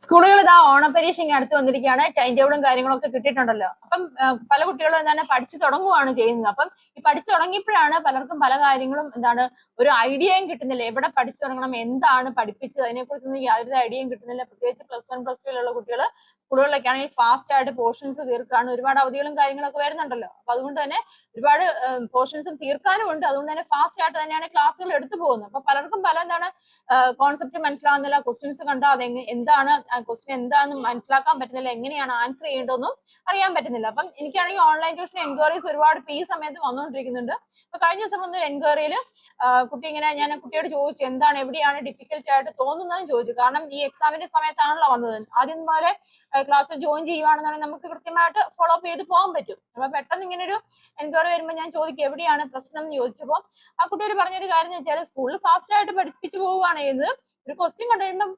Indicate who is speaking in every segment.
Speaker 1: സ്കൂളുകൾ ഇതാ ഓണപരീക്ഷ ഇങ്ങനെ അടുത്ത് വന്നിരിക്കുകയാണ്. ടൈം ടേബിളും കാര്യങ്ങളൊക്കെ കിട്ടിയിട്ടുണ്ടല്ലോ. അപ്പം പല കുട്ടികളും എന്താണ് പഠിച്ചു തുടങ്ങുകയാണ് ചെയ്യുന്നത്. അപ്പം ഈ പഠിച്ചു തുടങ്ങിയപ്പോഴാണ് പലർക്കും പല കാര്യങ്ങളും എന്താണ് ഒരു ഐഡിയയും കിട്ടുന്നില്ല. എവിടെ പഠിച്ചു തുടങ്ങണം, എന്താണ് പഠിപ്പിച്ചത്, അതിനെക്കുറിച്ചൊന്നും യാതൊരു ഐഡിയയും കിട്ടുന്നില്ല. പ്രത്യേകിച്ച് +1 +2 കുട്ടികൾ സ്കൂളുകളിലൊക്കെ ആണെങ്കിൽ ഫാസ്റ്റ് ആയിട്ട് പോർഷൻസ് തീർക്കാണ്. ഒരുപാട് അവധികളും കാര്യങ്ങളൊക്കെ വരുന്നുണ്ടല്ലോ. അപ്പൊ അതുകൊണ്ട് തന്നെ ഒരുപാട് പോർഷൻസും തീർക്കാനും ഉണ്ട്. അതുകൊണ്ട് തന്നെ ഫാസ്റ്റ് ആയിട്ട് തന്നെയാണ് ക്ലാസ്സുകൾ എടുത്തു പോകുന്നത്. അപ്പൊ പലർക്കും പല എന്താണ് കോൺസെപ്റ്റ് മനസ്സിലാവുന്നില്ല. ക്വസ്റ്റ്യൻസ് കണ്ടാൽ അത് എന്താണ് ക്വസ്റ്റ്യൻ എന്താണെന്ന് മനസ്സിലാക്കാൻ പറ്റുന്നില്ല. എങ്ങനെയാണ് ആൻസർ ചെയ്യേണ്ടതെന്നും അറിയാൻ പറ്റുന്നില്ല. അപ്പം എനിക്കാണെങ്കിൽ ഓൺലൈൻ ട്യൂഷൻ എൻക്വയറീസ് ഒരുപാട് ഈ സമയത്ത് വന്നുകൊണ്ടിരിക്കുന്നുണ്ട്. അപ്പൊ കഴിഞ്ഞ ദിവസം വന്ന ഒരു എൻക്വയറിയിൽ കുട്ടി ഇങ്ങനെ ഞാൻ കുട്ടിയോട് ചോദിച്ചു എന്താണ് എവിടെയാണ് ഡിഫിക്കൽട്ട് ആയിട്ട് തോന്നുന്നതെന്ന് ചോദിച്ചു. കാരണം ഈ എക്സാമിന്റെ സമയത്താണല്ലോ വന്നത്. ആദ്യം പോലെ ക്ലാസ്സിൽ ജോയിൻ ചെയ്യുവാണെന്നുണ്ടെങ്കിൽ നമുക്ക് കൃത്യമായിട്ട് ഫോളോ അപ്പ് ചെയ്ത് പോകാൻ പറ്റും. അപ്പൊ പെട്ടെന്ന് ഇങ്ങനെ ഒരു എൻക്വയറി വരുമ്പോൾ ഞാൻ ചോദിക്കും എവിടെയാണ് പ്രശ്നം എന്ന് ചോദിച്ചപ്പോൾ ആ കുട്ടിയോട് പറഞ്ഞൊരു കാര്യം എന്ന് വെച്ചാൽ സ്കൂളിൽ ഫാസ്റ്റ് ആയിട്ട് പഠിപ്പിച്ചു പോവുകയാണ് ചെയ്തത്. ഒരു ക്വസ്റ്റ്യൻ കണ്ടുകഴിയുമ്പം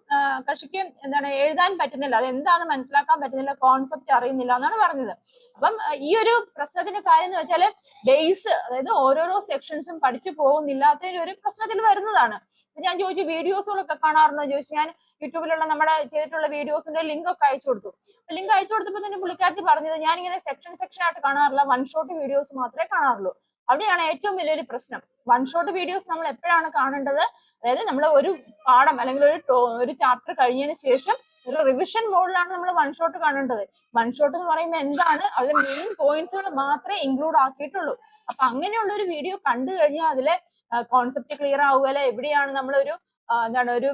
Speaker 1: കക്ഷിക്ക് എന്താണ് എഴുതാൻ പറ്റുന്നില്ല, അത് എന്താണെന്ന് മനസ്സിലാക്കാൻ പറ്റുന്നില്ല, കോൺസെപ്റ്റ് അറിയുന്നില്ല എന്നാണ് പറഞ്ഞത്. അപ്പം ഈ ഒരു പ്രശ്നത്തിന്റെ കാര്യം എന്ന് വെച്ചാല് ബേസ്, അതായത് ഓരോരോ സെക്ഷൻസും പഠിച്ചു പോകുന്നില്ലാത്ത ഒരു പ്രശ്നത്തിൽ വരുന്നതാണ്. ഞാൻ ചോദിച്ചു വീഡിയോസുകളൊക്കെ കാണാറുണ്ടോ ചോദിച്ചു. ഞാൻ യൂട്യൂബിലുള്ള നമ്മുടെ ചെയ്തിട്ടുള്ള വീഡിയോസിന്റെ ലിങ്ക് ഒക്കെ അയച്ചു കൊടുത്തു. ലിങ്ക് അയച്ചു കൊടുത്തപ്പോൾ തന്നെ പുള്ളിക്കാരത്തി പറഞ്ഞത് ഞാൻ ഇങ്ങനെ സെക്ഷൻ ആയിട്ട് കാണാറില്ല, വൺ ഷോട്ട് വീഡിയോസ് മാത്രമേ കാണാറുള്ളൂ. അവിടെയാണ് ഏറ്റവും വലിയൊരു പ്രശ്നം. വൺ ഷോട്ട് വീഡിയോസ് നമ്മൾ എപ്പോഴാണ് കാണേണ്ടത്, അതായത് നമ്മൾ ഒരു പാഠം അല്ലെങ്കിൽ ഒരു ചാപ്റ്റർ കഴിഞ്ഞതിന് ശേഷം ഒരു റിവിഷൻ മോഡിലാണ് നമ്മൾ വൺ ഷോട്ട് കാണേണ്ടത്. വൺ ഷോട്ട് എന്ന് പറയുമ്പോൾ എന്താണ്, അതിലെ മെയിൻ പോയിന്റ്സുകൾ മാത്രമേ ഇൻക്ലൂഡ് ആക്കിയിട്ടുള്ളൂ. അപ്പൊ അങ്ങനെയുള്ള ഒരു വീഡിയോ കണ്ടു കഴിഞ്ഞാൽ അതിലെ കോൺസെപ്റ്റ് ക്ലിയർ ആവുകയല്ല, എവിടെയാണ് നമ്മളൊരു എന്താണ് ഒരു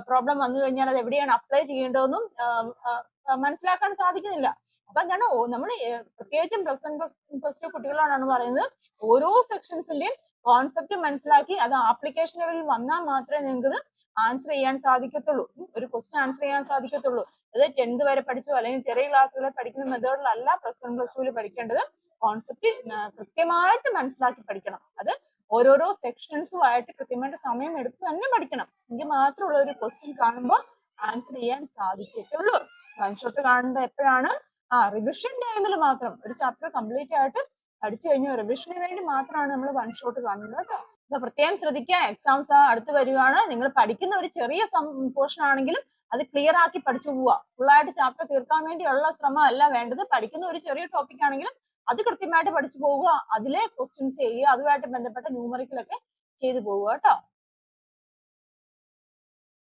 Speaker 1: പ്രോബ്ലം വന്നു കഴിഞ്ഞാൽ അത് എവിടെയാണ് അപ്ലൈ ചെയ്യേണ്ടതെന്നും മനസ്സിലാക്കാൻ സാധിക്കുന്നില്ല. അപ്പൊ എന്താണ് നമ്മൾ പ്രത്യേകിച്ചും +1 +2 കുട്ടികളോടാണ് പറയുന്നത്, ഓരോ സെക്ഷൻസിന്റെയും കോൺസെപ്റ്റ് മനസ്സിലാക്കി അത് ആപ്ലിക്കേഷൻ ലെവലിൽ വന്നാൽ മാത്രമേ നിങ്ങൾക്ക് ആൻസർ ചെയ്യാൻ സാധിക്കത്തുള്ളൂ. ഒരു ക്വസ്റ്റ്യൻ ആൻസർ ചെയ്യാൻ സാധിക്കത്തുള്ളൂ. അത് 10th വരെ പഠിച്ചോ അല്ലെങ്കിൽ ചെറിയ ക്ലാസ്സുകളിൽ പഠിക്കുന്ന മെത്തേഡിലല്ല +1 +2 പഠിക്കേണ്ടത്. കോൺസെപ്റ്റ് കൃത്യമായിട്ട് മനസ്സിലാക്കി പഠിക്കണം. അത് ഓരോരോ സെക്ഷൻസുമായിട്ട് കൃത്യമായിട്ട് സമയം എടുത്ത് തന്നെ പഠിക്കണം. എങ്കിൽ മാത്രമുള്ള ഒരു ക്വസ്റ്റ്യൻ കാണുമ്പോൾ ആൻസർ ചെയ്യാൻ സാധിക്കത്തുള്ളൂ. വൺ ഷോട്ട് കാണേണ്ടത് എപ്പോഴാണ്? റിവിഷൻ ടൈമിൽ മാത്രം. ഒരു ചാപ്റ്റർ കംപ്ലീറ്റ് ആയിട്ട് പഠിച്ചു കഴിഞ്ഞാൽ റിവിഷന് വേണ്ടി മാത്രമാണ് നമ്മൾ വൺ ഷോട്ട് കാണുന്നത് കേട്ടോ. അപ്പൊ പ്രത്യേകം ശ്രദ്ധിക്കുക, എക്സാംസ് അടുത്ത് വരികയാണ്. നിങ്ങൾ പഠിക്കുന്ന ഒരു ചെറിയ പോർഷൻ ആണെങ്കിലും അത് ക്ലിയർ ആക്കി പഠിച്ചു പോവുക. ഫുള്ളായിട്ട് ചാപ്റ്റർ തീർക്കാൻ വേണ്ടിയുള്ള ശ്രമം അല്ല വേണ്ടത്. പഠിക്കുന്ന ഒരു ചെറിയ ടോപ്പിക് ആണെങ്കിലും അത് കൃത്യമായിട്ട് പഠിച്ചു പോവുക. അതിലെ ക്വസ്റ്റ്യൻസ് ചെയ്യുക, അതുമായിട്ട് ബന്ധപ്പെട്ട ന്യൂമറിക്കലൊക്കെ ചെയ്തു പോവുക കേട്ടോ.